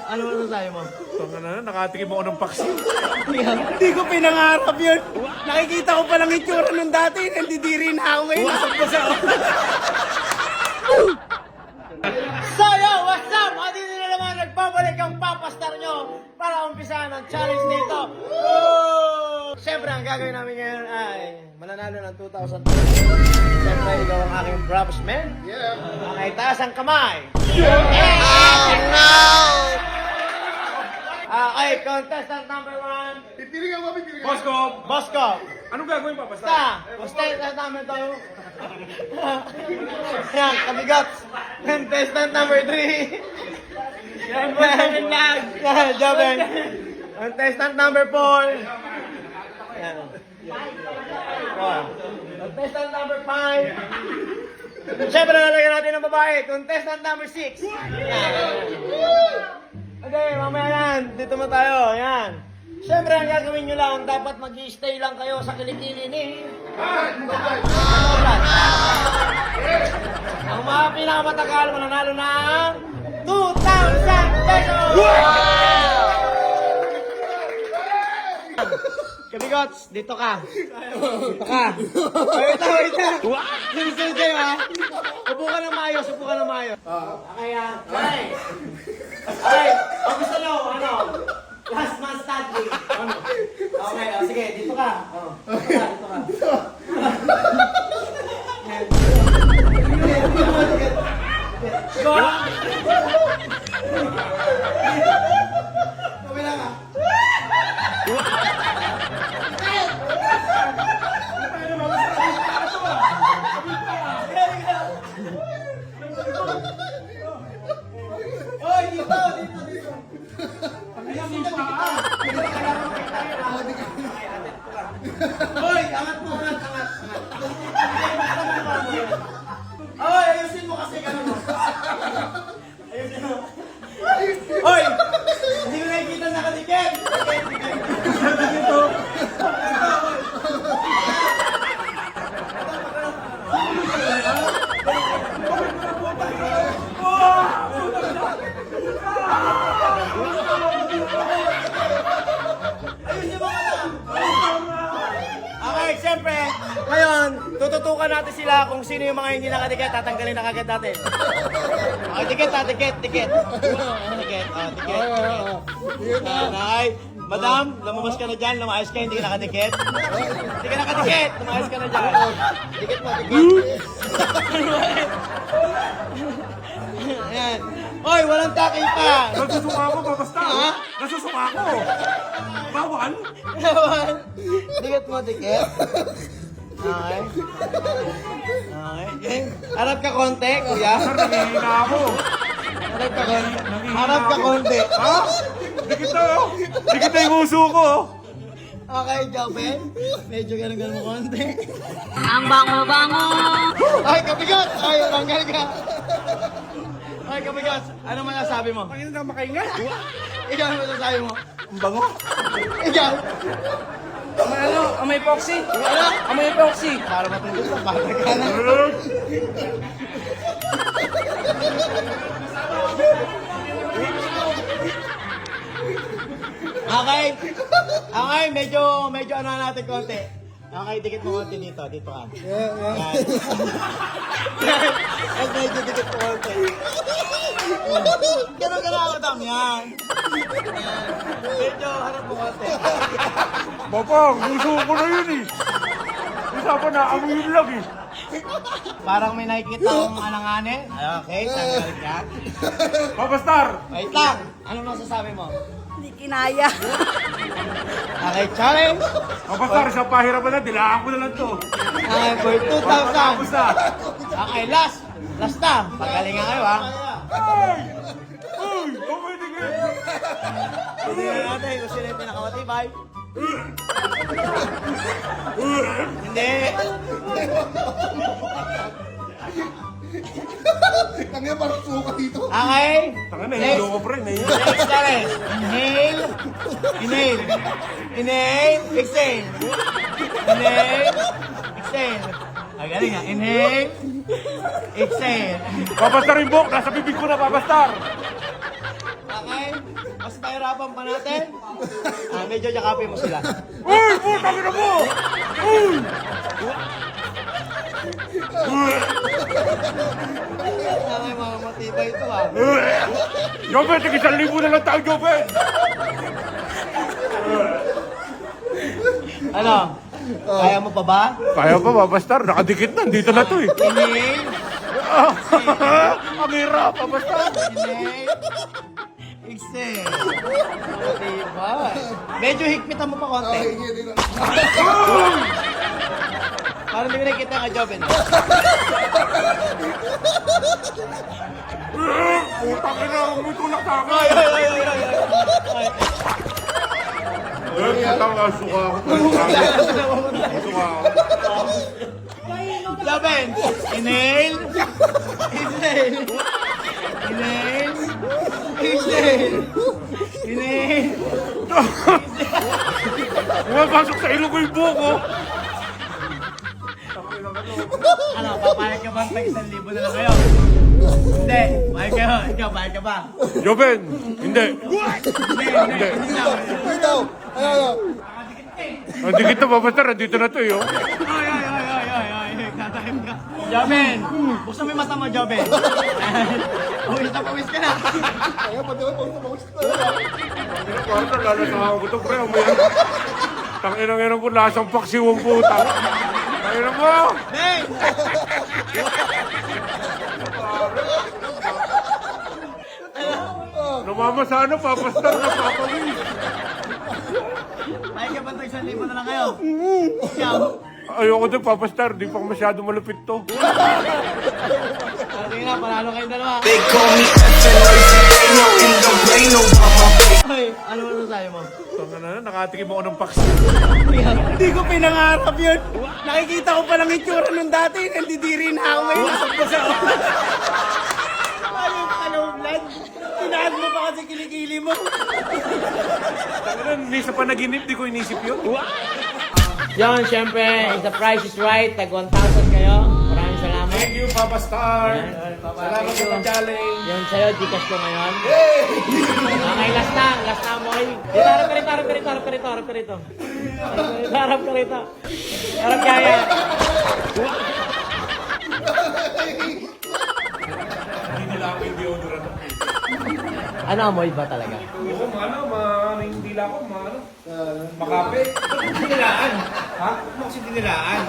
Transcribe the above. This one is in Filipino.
Ano masasabi mo? Tanga na, nakatikim ako ng paksin. Hindi ko pinangarap yun. Nakikita ko palang itsura nung dati. Nandidiri na ako ngayon. Nasagpas ako. So yo, what's up? Dito na naman nagbabalik ang papastar nyo para umpisahan ang challenge nito. Siyempre, ang gagawin namin ngayon ay mananalo ng 2,000. Siyempre, ikaw ang aking props man. Okay, taas ang kamay. Okay, contestant number 1. Pipili ka ba, pipili ka? Bosko! Bosco. Anong gagawin pa, basta? Contestant number 2. Yan, kabigots. Contestant number 3. Yan, Joben. Contestant number 4. Yan. Contestant number 5. Siyempre, nalagyan natin ng babae. Contestant number 6. Okay, mamaya yan. Dito mo tayo. Yan. Siyempre, ang gagawin nyo lang, dapat mag-i-stay lang kayo sa kilikili ni... Ang mga pinakamatagal, mananalo ng 2,000 pesos! Kabigots, dito ka. Dito ka. Wait lang. Sinisunod kayo, ha? Upo ka ng maayos, upo ka ng maayos. Okay, ha? Okay, o gusto nyo, ano? Last man standing. Ano? Okay, sige, dito ka. Dito ka. Go! Kumila ka. Oy, dito. Hoy, angat mo, angat. Hoy, ayusin mo kasi ganun mo. Ayusin mo. Hoy, hindi ko nakikita nakadikit. Dito. Okay, siyempre, ngayon, tututukan natin sila kung sino yung mga hindi nakadikit, tatanggalin na kagad natin. Okay, dikit. Dikit. Okay, madam, lumabas ka na dyan, lumayas ka, hindi ka nakadikit. Hindi ka nakadikit, lumayas ka na dyan. Dikit mo. Ayan. Oy, walang takil pa. Nagsusuka ako, babasta. Ha? Nagsusuka ako. Bawal? Dikit mo. Okay. Harap ka konti, kuya. Sir, nangihina ako. Harap ka konti. Ha? Dikit na, oh. Dikit na yung uso ko, oh. Okay, Joben. Medyo ganun mo konti. Ang bango-bango. Ay, kabigat! Ay, tanggal ka. Ay, kabigat. Ano masasabi mo? Ang ina na makainga. Ikaw ano masasabi mo? Ang bango. Ikaw? Amay epoxy. Ano? Amay epoxy. Para matungkol sa bata ka na. Okay, medyo ano natin konti. Okay, dikit mo konti dito ka. Yan. Ay, medyo dikit mo konti. Ganun ako, Dam, yan. Medyo harap mo konti. Bapang, uso ko na yun, eh. Isa pa na, amoy yun lang, eh. Parang may nakikita akong alanganin. Okay, tanggal ka. Babastar! Wait lang, ano masasabi mo? Hindi kinaya. Okay, challenge. Babastar, isang pahirapan na, dilaan ko na lang to. Okay, for 2,000. Tapos na. Okay, last na. Pagalingan kayo, ha? Ay! Uy! Okay, dikit! Tingnan natin kung sino yung pinakamatibay. Hindi. Tangina parang suka dito. Okay. Tanga na, hindi ko pre. Next challenge. Inhale. Exhale. Exhale. Ay, galing nga. Inhale. Exhale. Babastar yung buhok, nasa bibig ko na babastar. Okay. Mas nahirapan pa natin. Medyo yakapin mo sila. Uy! Putang ina mo! Uy! Ay, mga matibay ito Joven, tig 1,000 na lang tayo, Joven! Ano? Kaya mo pa ba? Kaya pa ba, Bastar? Nakadikit na, dito na to eh. Inhale. Ang hirap, Bastar. Inhale. Exhale. Matibay. Medyo higpitan mo pa konti. Parang hindi ko nakikita nga job Putang ina, huwag mo tulak sa akin. Ay. Putang ina, suka ako. Suka ako. Joben. Inhale. Exhale. Inhale. Exhale. Inhale. Pumapasok sa ilong ko yung buko. Ano, papayag ka ba tag 1,000 na lang kayo? Hindi. Bayag kayo. Ikaw, bayag ka ba? Joven, hindi. Hindi. Ang dikit na ba, Bastar? Dito na to eh. Oh. Ay. Tatayim ka. Joben, buksan mo yung mata mo, Joben. Pawis ka na. Kwarta, lalo sa ako ito, pre. Tang-inang-inang ko, lasang paksiwang puta. Tang-inang mo! Hey! Namamasa na, papastar na, papawis. Bayag ka ba tag 1,000 na lang kayo? Ikaw. Ayoko din, papastar. Di pa masyado malupit to. Sige na, panalo kayong dalawa. They call me F-N-O-C-A-No in the rain, Obama. Ay, ano masasabi mo? Tanga na, nakatikim ako ng paksi. Hindi ko pinangarap yun. Nakikita ko pa lang itsura nung dati. Nandidiri na ako ngayon. Nasakto sa ako. Ano, Vlad? Tinaas mo pa kasi kilikili mo. Tanga na, hindi sa panaginip, di ko inisip yun. Yon, syempre, if the price is right, tag 1,000 kayo. Maraming salamat. Thank you, Papa Star. Yan. Salamat sa pag-challenge. Yun sa'yo, Gcash ko ngayon. Okay, last na, Moy. Dito, harap ka rito. Harap ka rito. Harap kaya. Hindi nila ako yung deodorant. Ano, amoy ba talaga? Oo, hindi lang ako, makape. Dinilaan. Ha? Kasi dinilaan.